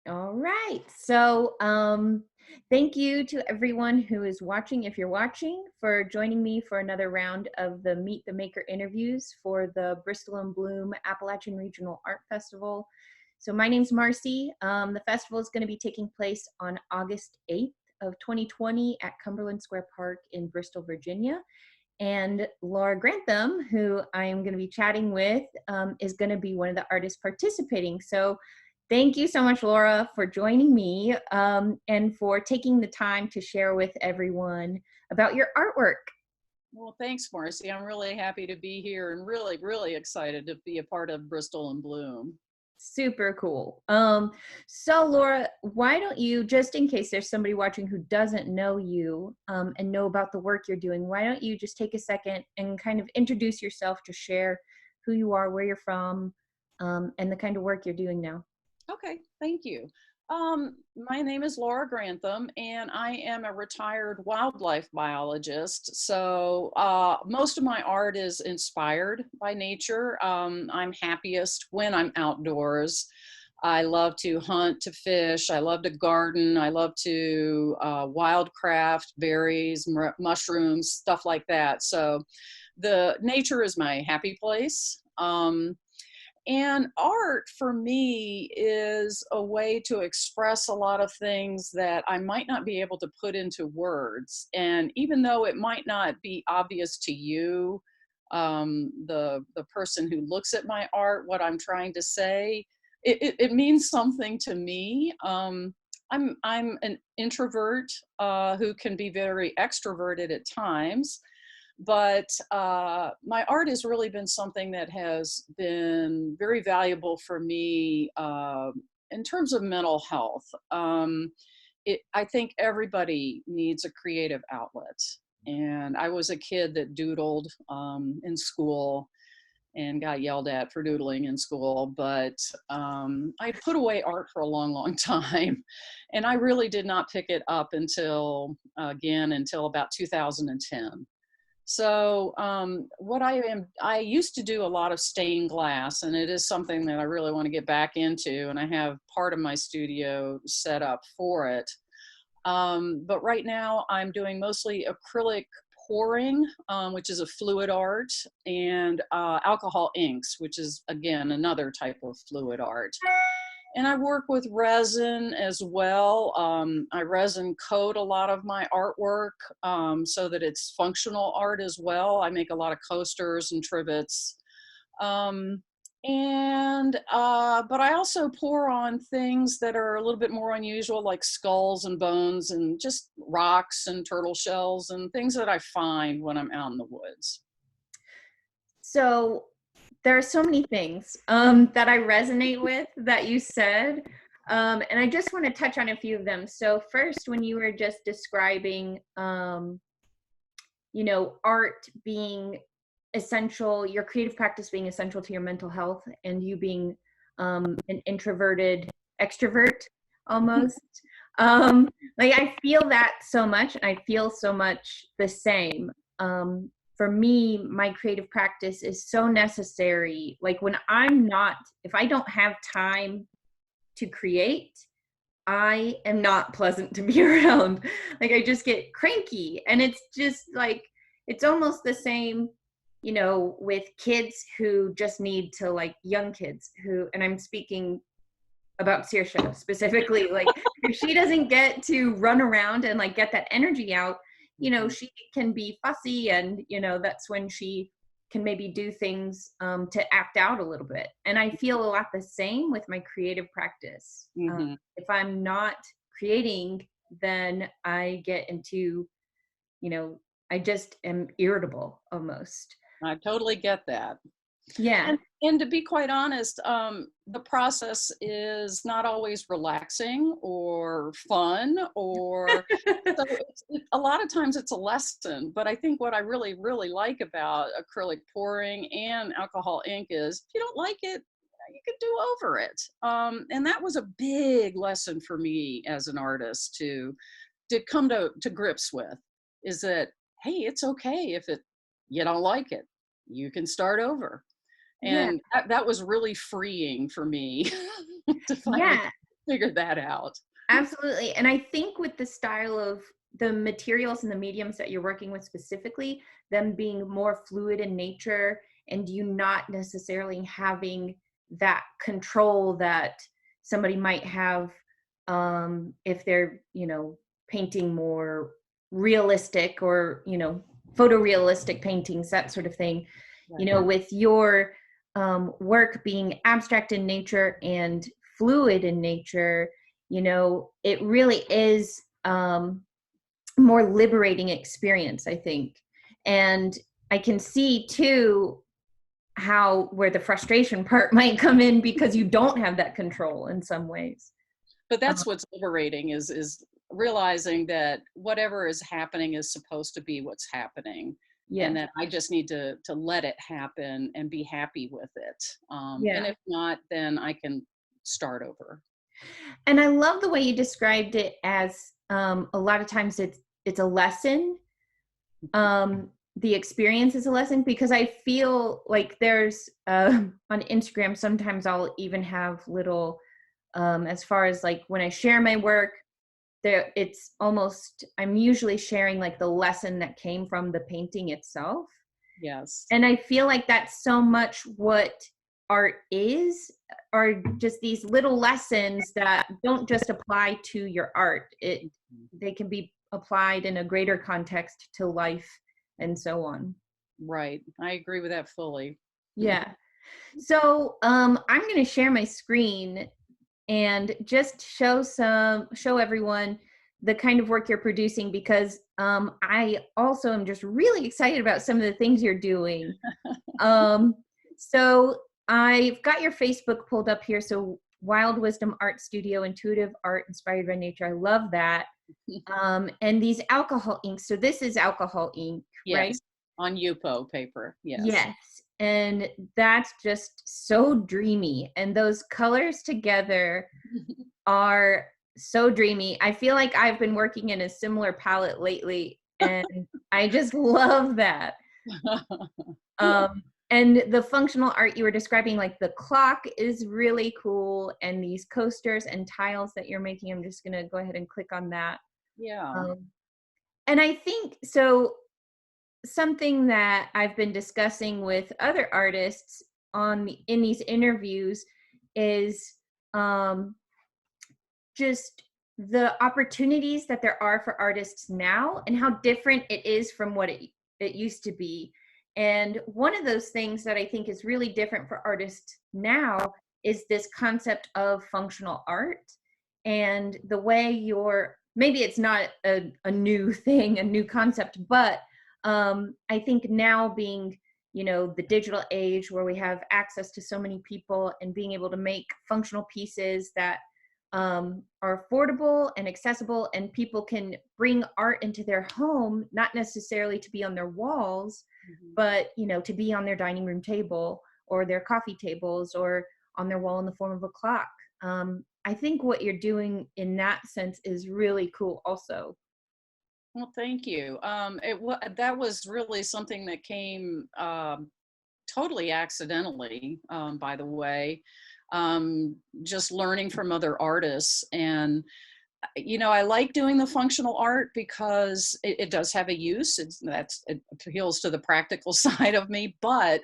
All right. So, thank you to everyone who is watching, if you're watching, for joining me for another round of the Meet the Maker interviews for the Bristol and Bloom Appalachian Regional Art Festival. So, my name's Marcy. The festival is going to be taking place on August 8th of 2020 at Cumberland Square Park in Bristol, Virginia. And Laura Grantham, who I'm going to be chatting with, is going to be one of the artists participating. So thank you so much, Laura, for joining me and for taking the time to share with everyone about your artwork. Well, thanks, Marcy. I'm really happy to be here and really, really excited to be a part of Bristol and Bloom. Super cool. So Laura, why don't you, just in case there's somebody watching who doesn't know you and know about the work you're doing, why don't you just take a second and kind of introduce yourself to share who you are, where you're from, and the kind of work you're doing now. Okay, thank you. My name is Laura Grantham, and I am a retired wildlife biologist. So most of my art is inspired by nature. I'm happiest when I'm outdoors. I love to hunt, to fish. I love to garden. I love to wildcraft berries, mushrooms, stuff like that. So the nature is my happy place. And art for me is a way to express a lot of things that I might not be able to put into words. And even though it might not be obvious to you, the person who looks at my art, what I'm trying to say, it means something to me. I'm an introvert who can be very extroverted at times. But my art has really been something that has been very valuable for me in terms of mental health. I think everybody needs a creative outlet. And I was a kid that doodled in school and got yelled at for doodling in school, but I put away art for a long, long time. And I really did not pick it up until about 2010. So I used to do a lot of stained glass, and it is something that I really want to get back into, and I have part of my studio set up for it. But right now I'm doing mostly acrylic pouring, which is a fluid art, and alcohol inks, which is, again, another type of fluid art. And I work with resin as well. I resin coat a lot of my artwork so that it's functional art as well. I make a lot of coasters and trivets. But I also pour on things that are a little bit more unusual, like skulls and bones and just rocks and turtle shells and things that I find when I'm out in the woods. So there are so many things that I resonate with that you said. And I just want to touch on a few of them. So first, when you were just describing, art being essential, your creative practice being essential to your mental health, and you being an introverted extrovert almost. I feel that so much. I feel so much the same. For me, my creative practice is so necessary. Like if I don't have time to create, I am not pleasant to be around. Like I just get cranky, and it's just like, it's almost the same, with kids who just need to, like young kids who, and I'm speaking about Saoirse specifically, like if she doesn't get to run around and like get that energy out, she can be fussy, and that's when she can maybe do things to act out a little bit. And I feel a lot the same with my creative practice. If I'm not creating, then I get into, I just am irritable almost. I totally get that. Yeah. And to be quite honest, the process is not always relaxing or fun, or so a lot of times it's a lesson. But I think what I really, really like about acrylic pouring and alcohol ink is, if you don't like it, you could do over it. And that was a big lesson for me as an artist to come to grips with, is that, hey, it's okay if you don't like it. You can start over. And that was really freeing for me to find. Yeah. figure that out. Absolutely. And I think with the style of the materials and the mediums that you're working with specifically, them being more fluid in nature and you not necessarily having that control that somebody might have if they're, painting more realistic or, photorealistic paintings, that sort of thing. Right. With your work being abstract in nature and fluid in nature, it really is more liberating experience, I think. And I can see too how where the frustration part might come in because you don't have that control in some ways. But Um, that's what's liberating is realizing that whatever is happening is supposed to be what's happening, and yeah, that I just need to let it happen and be happy with it. And yeah. if not, then I can start over. And I love the way you described it as a lot of times it's a lesson. The experience is a lesson because I feel like there's on Instagram sometimes I'll even have little as far as like when I share my work there it's almost I'm usually sharing like the lesson that came from the painting itself. Yes. And I feel like that's so much what art is, are just these little lessons that don't just apply to your art. They can be applied in a greater context to life and so on. Right. I agree with that fully. Yeah. So I'm going to share my screen and just show everyone the kind of work you're producing because I also am just really excited about some of the things you're doing. Um, so I've got your Facebook pulled up here. So Wild Wisdom Art Studio, intuitive art inspired by nature. I love that. And these alcohol inks. So this is alcohol ink, right? Yes. On Yupo paper. Yes. Yes. And that's just so dreamy. And those colors together are so dreamy. I feel like I've been working in a similar palette lately, and I just love that. And the functional art you were describing, like the clock is really cool, and these coasters and tiles that you're making, I'm just gonna go ahead and click on that. Yeah. Um, and I think so. Something that I've been discussing with other artists in these interviews is um, just the opportunities that there are for artists now and how different it is from what it used to be. And one of those things that I think is really different for artists now is this concept of functional art and the way maybe it's not a new thing, a new concept, but I think now being the digital age where we have access to so many people and being able to make functional pieces that are affordable and accessible, and people can bring art into their home, not necessarily to be on their walls, but to be on their dining room table or their coffee tables or on their wall in the form of a clock. I think what you're doing in that sense is really cool also. Well, thank you. That was really something that came totally accidentally, by the way. Just learning from other artists, and I like doing the functional art because it does have a use. It appeals to the practical side of me, but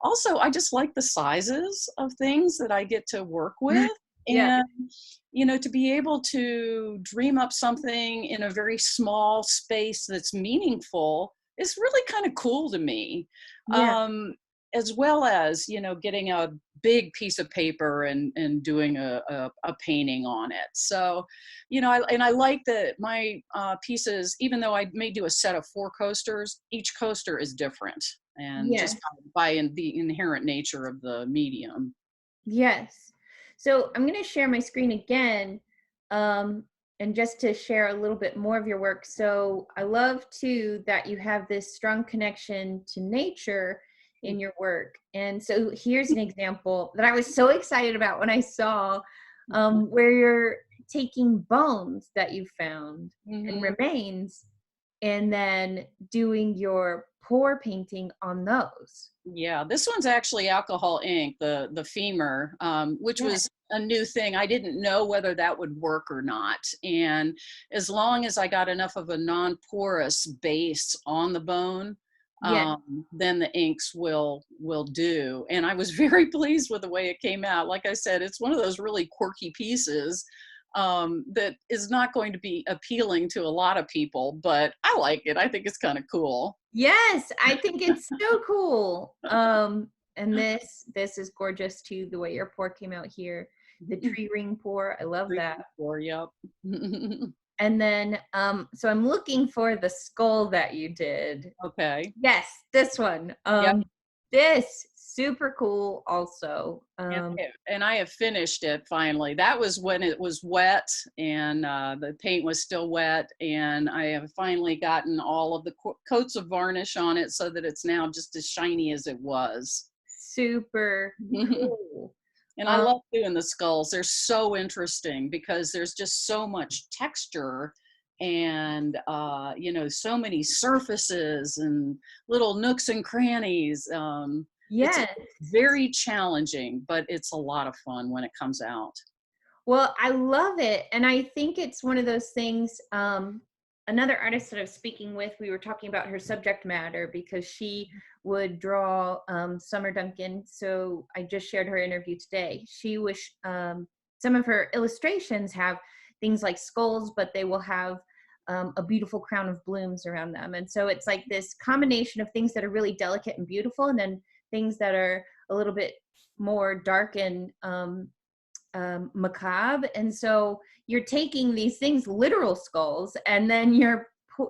also I just like the sizes of things that I get to work with. Yeah. And to be able to dream up something in a very small space that's meaningful is really kind of cool to me. Yeah. As well as getting a big piece of paper and doing a painting on it. So I like that my pieces, even though I may do a set of 4 coasters, each coaster is different, and Yes. just by the inherent nature of the medium. Yes. So I'm going to share my screen again, and just to share a little bit more of your work. So I love too that you have this strong connection to nature in your work. And so here's an example that I was so excited about when I saw, where you're taking bones that you found and Mhm. remains and then doing your pour painting on those? Yeah, this one's actually alcohol ink, the femur, which Yeah. was a new thing. I didn't know whether that would work or not. And as long as I got enough of a non-porous base on the bone, Yeah. then the inks will do. And I was very pleased with the way it came out. Like I said, it's one of those really quirky pieces that is not going to be appealing to a lot of people, but I like it. I think it's kind of cool. Yes, I think it's so cool. And this is gorgeous too, the way your pour came out here. The tree ring pour, I love that. Or, yep. And then, so I'm looking for the skull that you did. Okay. Yes, this one. Yep. This super cool also. And I have finished it finally. That was when it was wet and the paint was still wet, and I have finally gotten all of the coats of varnish on it so that it's now just as shiny as it was. Super cool. And I love doing the skulls. They're so interesting because there's just so much texture and, you know, so many surfaces and little nooks and crannies. Yes. It's very challenging, but it's a lot of fun when it comes out. Well, I love it. And I think it's one of those things, another artist that I was speaking with, we were talking about her subject matter because she would draw Summer Duncan. So I just shared her interview today. She was, some of her illustrations have things like skulls, but they will have a beautiful crown of blooms around them. And so it's like this combination of things that are really delicate and beautiful, and then things that are a little bit more dark and macabre. And so you're taking these things, literal skulls, and then you're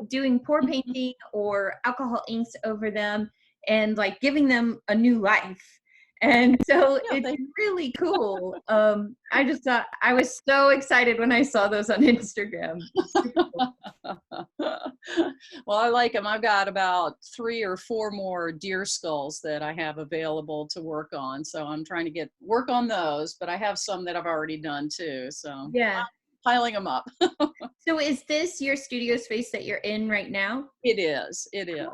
doing pour painting or alcohol inks over them and like giving them a new life. And so it's really cool. I just thought, I was so excited when I saw those on Instagram. Well, I like them. I've got about 3 or 4 more deer skulls that I have available to work on. So I'm trying to work on those, but I have some that I've already done too. So yeah, I'm piling them up. So is this your studio space that you're in right now? It is. It is.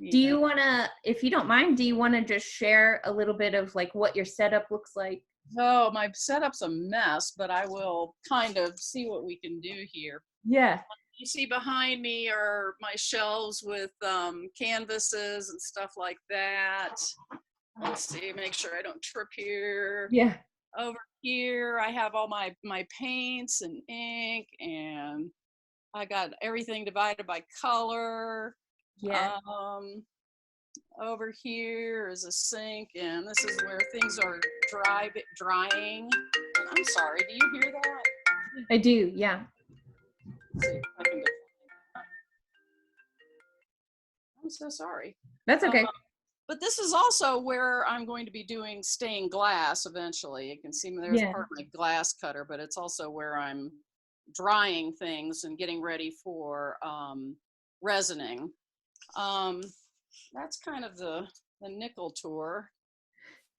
Cool. Do you want to, if you don't mind, do you want to just share a little bit of like what your setup looks like? Oh, my setup's a mess, but I will kind of see what we can do here. Yeah. You see behind me are my shelves with canvases and stuff like that. Let's see, make sure I don't trip here. Yeah. Over here, I have all my paints and ink, and I got everything divided by color. Yeah. Over here is a sink, and this is where things are drying. And I'm sorry, do you hear that? I do, yeah. Let's see if I can I'm so sorry. That's okay. But this is also where I'm going to be doing stained glass eventually. You can see there's part of my glass cutter, but it's also where I'm drying things and getting ready for resining. That's kind of the nickel tour.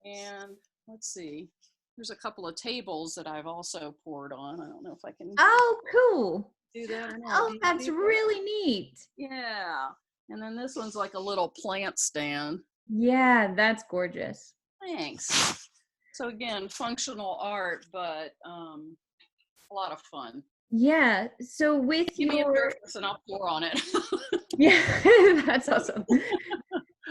And let's see, there's a couple of tables that I've also poured on. I don't know if I can. Oh, cool. Do that or not. Oh, that's really neat. Yeah. And then this one's like a little plant stand. Yeah, that's gorgeous. Thanks. So again, functional art, but a lot of fun. Yeah. So with Give me a your, surface and I'll pour on it. yeah, that's awesome.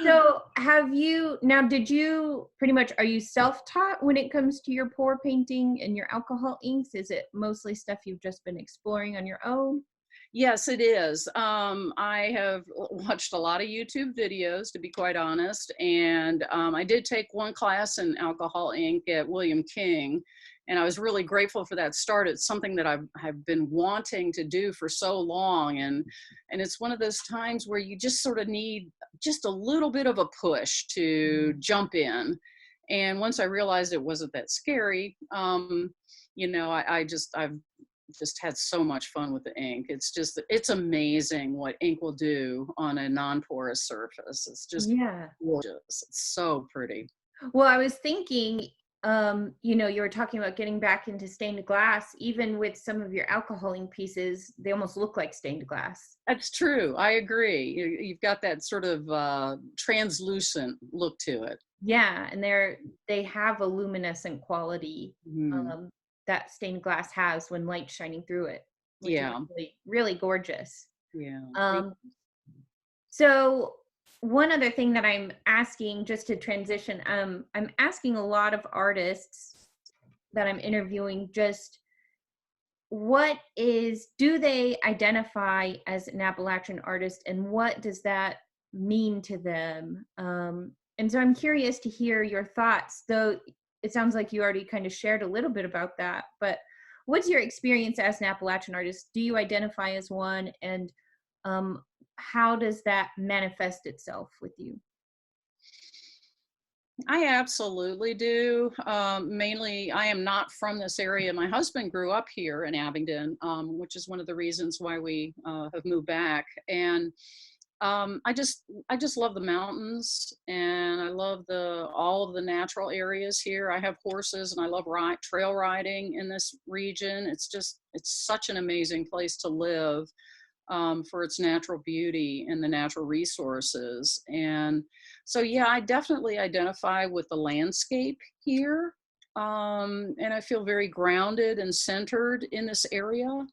So have you, now did you pretty much, are you self-taught when it comes to your pour painting and your alcohol inks? Is it mostly stuff you've just been exploring on your own? Yes, it is. I have watched a lot of YouTube videos, to be quite honest, and I did take one class in alcohol ink at William King, and I was really grateful for that start. It's something that I've been wanting to do for so long, and it's one of those times where you just sort of need just a little bit of a push to jump in. And once I realized it wasn't that scary, you know, I've just had so much fun with the ink. It's amazing what ink will do on a non-porous surface. It's just gorgeous. It's so pretty. Well, I was thinking you know, you were talking about getting back into stained glass. Even with some of your alcoholing pieces, they almost look like stained glass. That's true. I agree. You've got that sort of translucent look to it. Yeah, and they have a luminescent quality Mhm. um, that stained glass has when light's shining through it, which is Yeah. really, really gorgeous. Yeah. Um, so one other thing that I'm asking, just to transition, I'm asking a lot of artists that I'm interviewing, just do they identify as an Appalachian artist, and what does that mean to them? And so I'm curious to hear your thoughts, though it sounds like you already kind of shared a little bit about that, but what's your experience as an Appalachian artist? Do you identify as one, and um, how does that manifest itself with you? I absolutely do. Mainly, I am not from this area. My husband grew up here in Abingdon, which is one of the reasons why we have moved back. And I just love the mountains, and I love all of the natural areas here. I have horses, and I love trail riding in this region. It's such an amazing place to live, for its natural beauty and the natural resources. And so, yeah, I definitely identify with the landscape here. And I feel very grounded and centered in this area.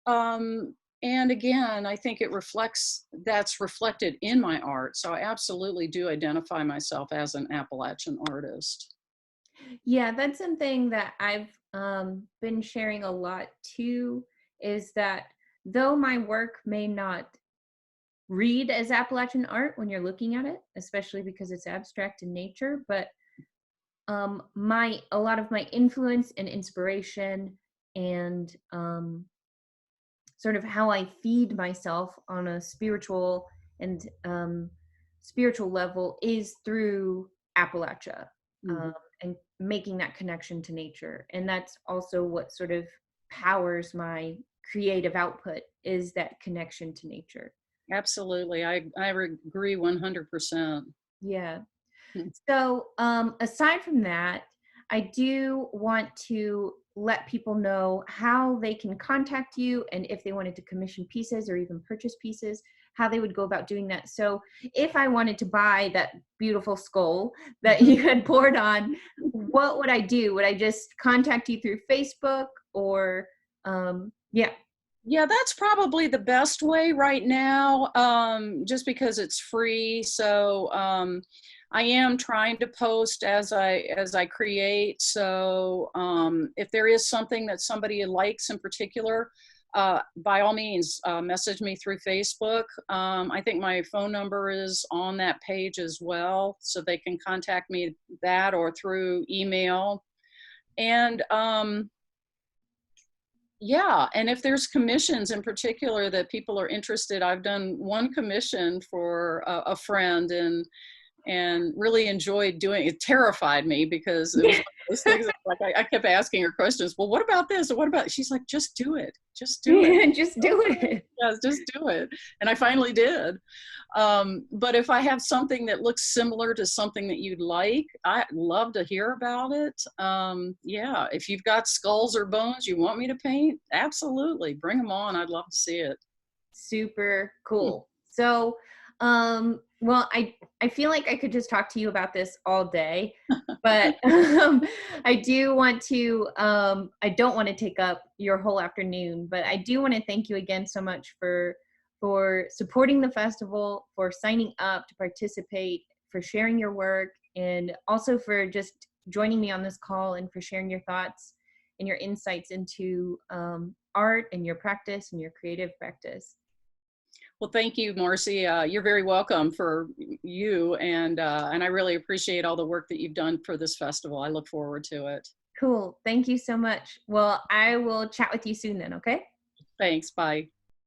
And again, I think that's reflected in my art. So I absolutely do identify myself as an Appalachian artist. Yeah, that's something that I've been sharing a lot too, is that though my work may not read as Appalachian art when you're looking at it, especially because it's abstract in nature, but my a lot of my influence and inspiration and sort of how I feed myself on a and spiritual level is through Appalachia, Mhm. and making that connection to nature. And that's also what sort of powers my creative output, is that connection to nature. Absolutely. I agree 100%. Yeah. So, aside from that, I do want to let people know how they can contact you, and if they wanted to commission pieces or even purchase pieces, how they would go about doing that. So, if I wanted to buy that beautiful skull that Mhm. you had poured on, what would I do? Would I just contact you through Facebook, or, yeah? Yeah, that's probably the best way right now, just because it's free. So I am trying to post as I create. So if there is something that somebody likes in particular, by all means, message me through Facebook. I think my phone number is on that page as well, so they can contact me that or through email. And yeah, and if there's commissions in particular that people are interested, I've done one commission for a friend, and really enjoyed doing it. Terrified me because it was one of those things that, like, I kept asking her questions. Well, what about this? Or what about? She's like, just do it. Just do it. Just do it. Yes, just do it. And I finally did. But if I have something that looks similar to something that you'd like, I'd love to hear about it. Yeah, if you've got skulls or bones you want me to paint, absolutely, bring them on. I'd love to see it. Super cool. So, well, I feel like I could just talk to you about this all day, but I do want to I don't want to take up your whole afternoon, but I do want to thank you again so much for supporting the festival, for signing up to participate, for sharing your work, and also for just joining me on this call, and for sharing your thoughts and your insights into art and your practice and your creative practice. Well, thank you, Marcy. You're very welcome for you, and I really appreciate all the work that you've done for this festival. I look forward to it. Cool. Thank you so much. Well, I will chat with you soon then, okay? Thanks. Bye.